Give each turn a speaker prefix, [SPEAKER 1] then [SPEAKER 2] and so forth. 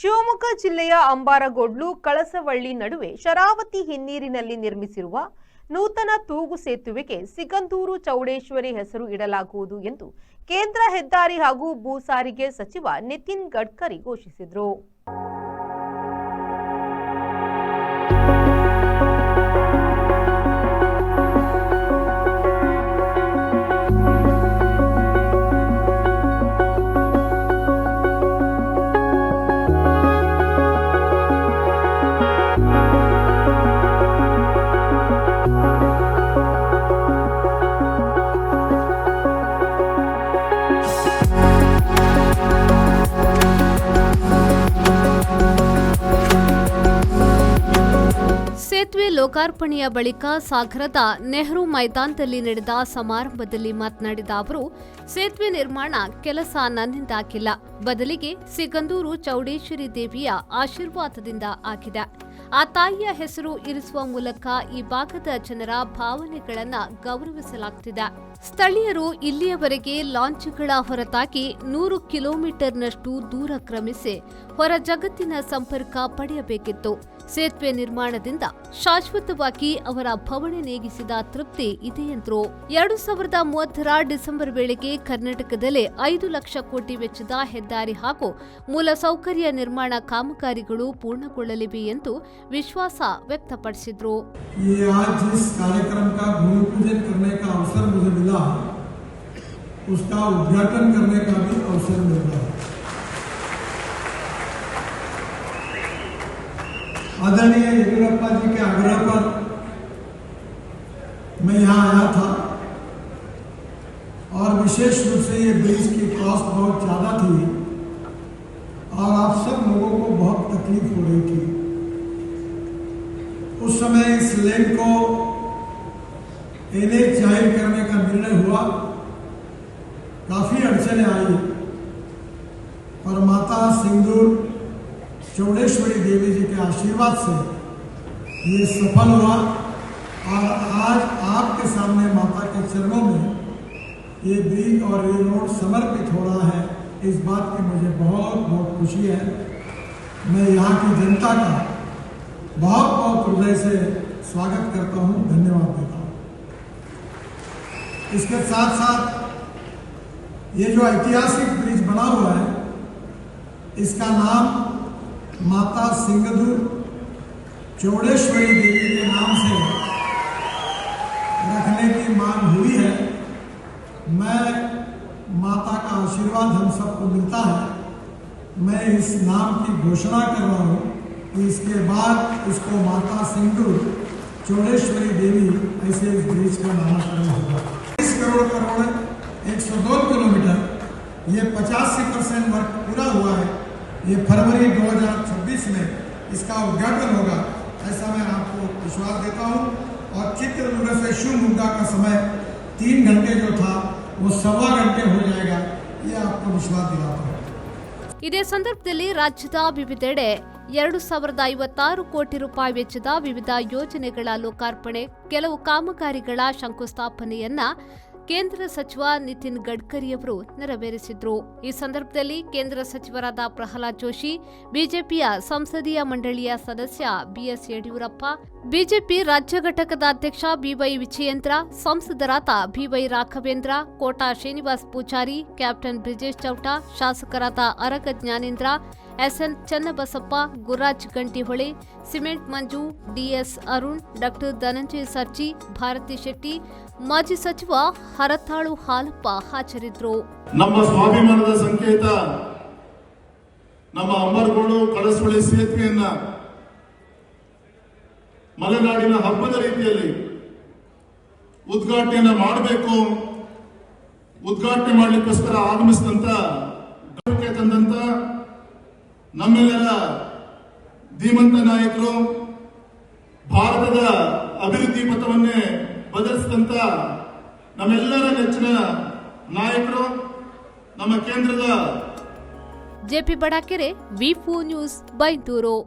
[SPEAKER 1] ಶಿವಮೊಗ್ಗ ಜಿಲ್ಲೆಯ ಅಂಬಾರಗೋಡ್ಲು ಕಳಸವಳ್ಳಿ ನಡುವೆ ಶರಾವತಿ ಹಿನ್ನೀರಿನಲ್ಲಿ ನಿರ್ಮಿಸಿರುವ ನೂತನ ತೂಗು ಸೇತುವೆಗೆ ಸಿಗಂದೂರು ಚೌಡೇಶ್ವರಿ ಹೆಸರು ಇಡಲಾಗುವುದು ಎಂದು ಕೇಂದ್ರ ಹೆದ್ದಾರಿ ಹಾಗೂ ಭೂ ಸಾರಿಗೆ ಸಚಿವ ನಿತಿನ್ ಗಡ್ಕರಿ ಘೋಷಿಸಿದರು.
[SPEAKER 2] ಸೇತುವೆ ಲೋಕಾರ್ಪಣೆಯ ಬಳಿಕ ಸಾಗರದ ನೆಹರು ಮೈದಾನದಲ್ಲಿ ನಡೆದ ಸಮಾರಂಭದಲ್ಲಿ ಮಾತನಾಡಿದ ಅವರು, ಸೇತುವೆ ನಿರ್ಮಾಣ ಕೆಲಸ ನನ್ನಿಂದಾಗಿಲ್ಲ, ಬದಲಿಗೆ ಸಿಗಂದೂರು ಚೌಡೇಶ್ವರಿ ದೇವಿಯ ಆಶೀರ್ವಾದದಿಂದ ಆಗಿದೆ. ಆ ತಾಯಿಯ ಹೆಸರು ಇರಿಸುವ ಮೂಲಕ ಈ ಭಾಗದ ಜನರ ಭಾವನೆಗಳನ್ನು ಗೌರವಿಸಲಾಗುತ್ತಿದೆ. ಸ್ಥಳೀಯರು ಇಲ್ಲಿಯವರೆಗೆ ಲಾಂಚ್ಗಳ ಹೊರತಾಗಿ 100 ಕಿಲೋಮೀಟರ್ನಷ್ಟು ದೂರ ಕ್ರಮಿಸಿ ಹೊರ ಜಗತ್ತಿನ ಸಂಪರ್ಕ ಪಡೆಯಬೇಕಿತ್ತು. ಸೇತುವೆ ನಿರ್ಮಾಣದಿಂದ ಶಾಶ್ವತವಾಗಿ ಅವರ ಭವನೆ ನೀಗಿಸಿದ ತೃಪ್ತಿ ಇದೆ ಎಂದರು. 2030ರ ಡಿಸೆಂಬರ್ ವೇಳೆಗೆ ಕರ್ನಾಟಕದಲ್ಲಿ 5 ಲಕ್ಷ ಕೋಟಿ ವೆಚ್ಚದ ಹೆದ್ದಾರಿ ಹಾಗೂ ಮೂಲಸೌಕರ್ಯ ನಿರ್ಮಾಣ ಕಾಮಗಾರಿಗಳು ಪೂರ್ಣಗೊಳ್ಳಲಿವೆ ಎಂದು ವಿಶ್ವಾಸ ವ್ಯಕ್ತಪಡಿಸಿದರು.
[SPEAKER 3] आदरणीय येदियुरप्पा जी के आग्रह पर मैं यहाँ आया था और विशेष रूप से ये ब्रिज की कॉस्ट बहुत ज़्यादा थी और आप सब लोगों को बहुत तकलीफ हो रही थी. उस समय इस लेन को एनएच जाहिर करने का निर्णय हुआ. काफ़ी अड़चने आई और माता सिंदूर चौड़ेश्वरी देवी जी के आशीर्वाद से ये सफल हुआ और आज आपके सामने माता के चरणों में ये ब्रिज और ये रोड समर्पित हो रहा है. इस बात की मुझे बहुत बहुत खुशी है. मैं यहाँ की जनता का बहुत बहुत हृदय से स्वागत करता हूँ, धन्यवाद देता हूँ. इसके साथ साथ ये जो ऐतिहासिक ब्रिज बना हुआ है इसका नाम माता सिंगदूर चौड़ेश्वरी देवी के नाम से रखने की मांग हुई है. मैं माता का आशीर्वाद हम सबको मिलता है. मैं इस नाम की घोषणा कर रहा हूँ कि इसके बाद इसको माता सिंगदूर चौड़ेश्वरी देवी ऐसे इस ब्रिज का नामकरण होगा. 20 करोड़ 102 किलोमीटर ये 85% वर्क पूरा हुआ है. ये फरवरी 2026 में इसका उद्घाटन होगा, ऐसा मैं आपको विश्वास देता हूँ. और चित्रदुर्ग से शिवमोगा का समय 3 घंटे जो था वो 1.25 घंटे हो जाएगा, ये आपको विश्वास दिलाता हूँ.
[SPEAKER 2] ಇದೇ ಸಂದರ್ಭದಲ್ಲಿ ರಾಜ್ಯದ ವಿವಿಧೆಡೆ 2056 ಕೋಟಿ ರೂಪಾಯಿ ವೆಚ್ಚದ ವಿವಿಧ ಯೋಜನೆಗಳ ಲೋಕಾರ್ಪಣೆ, ಕೆಲವು ಕಾಮಗಾರಿಗಳ ಶಂಕುಸ್ಥಾಪನೆಯನ್ನ ಕೇಂದ್ರ ಸಚಿವ ನಿತಿನ್ ಗಡ್ಕರಿಯವರು ನೆರವೇರಿಸಿದ್ರು. ಈ ಸಂದರ್ಭದಲ್ಲಿ ಕೇಂದ್ರ ಸಚಿವರಾದ ಪ್ರಹ್ಲಾದ್ ಜೋಶಿ, ಬಿಜೆಪಿಯ ಸಂಸದೀಯ ಮಂಡಳಿಯ ಸದಸ್ಯ ಬಿಎಸ್ ಯಡಿಯೂರಪ್ಪ, ಬಿಜೆಪಿ ರಾಜ್ಯ ಘಟಕದ ಅಧ್ಯಕ್ಷ ಬಿವೈ ವಿಜಯೇಂದ್ರ, ಸಂಸದರಾದ ಬಿವೈ ರಾಘವೇಂದ್ರ, ಕೋಟಾ ಶ್ರೀನಿವಾಸ್ ಪೂಜಾರಿ, ಕ್ಯಾಪ್ಟನ್ ಬ್ರಿಜೇಶ್ ಚೌಟ, ಶಾಸಕರಾದ ಅರಗ ಜ್ಞಾನೇಂದ್ರ, ಎಸ್ಎನ್ ಚನ್ನಬಸಪ್ಪ, ಗುರುರಾಜ್ ಗಂಟಿಹೊಳೆ, ಸಿಮೆಂಟ್ ಮಂಜು, ಡಿಎಸ್ ಅರುಣ್, ಡಾಕ್ಟರ್ ಧನಂಜಯ ಸರ್ಜಿ, ಭಾರತಿ ಶೆಟ್ಟಿ, ಮಾಜಿ ಸಚಿವ ಹರತಾಳು ಹಾಲಪ್ಪ ಹಾಜರಿದ್ದರು.
[SPEAKER 4] ನಮ್ಮ ಸ್ವಾಭಿಮಾನದ ಸಂಕೇತ ನಮ್ಮ ಅಂಬಾರಗೋಡು ಕಳಸವಳ್ಳಿ ಸೇತುವೆಯನ್ನ ಮಲೆನಾಡಿನ ಹಬ್ಬದ ರೀತಿಯಲ್ಲಿ ಉದ್ಘಾಟನೆಯನ್ನ ಮಾಡಬೇಕು, ಉದ್ಘಾಟನೆ ಮಾಡಲಿಕ್ಕೋಸ್ಕರ ಆಗಮಿಸಿದಂತ ತಂದಂತ ನಮ್ಮೆಲ್ಲರ ಧೀಮಂತ ನಾಯಕರು, ಭಾರತದ ಅಭಿವೃದ್ಧಿ ಪಥವನ್ನೇ ಬದಲಿಸಿದಂತ ನಮ್ಮೆಲ್ಲರ ನೆಚ್ಚಿನ ನಾಯಕರು, ನಮ್ಮ ಕೇಂದ್ರದ
[SPEAKER 2] ಜೆಪಿ ಬಡಾಕೆರೆ, ವಿ4 ನ್ಯೂಸ್, ಬೈಂದೂರು.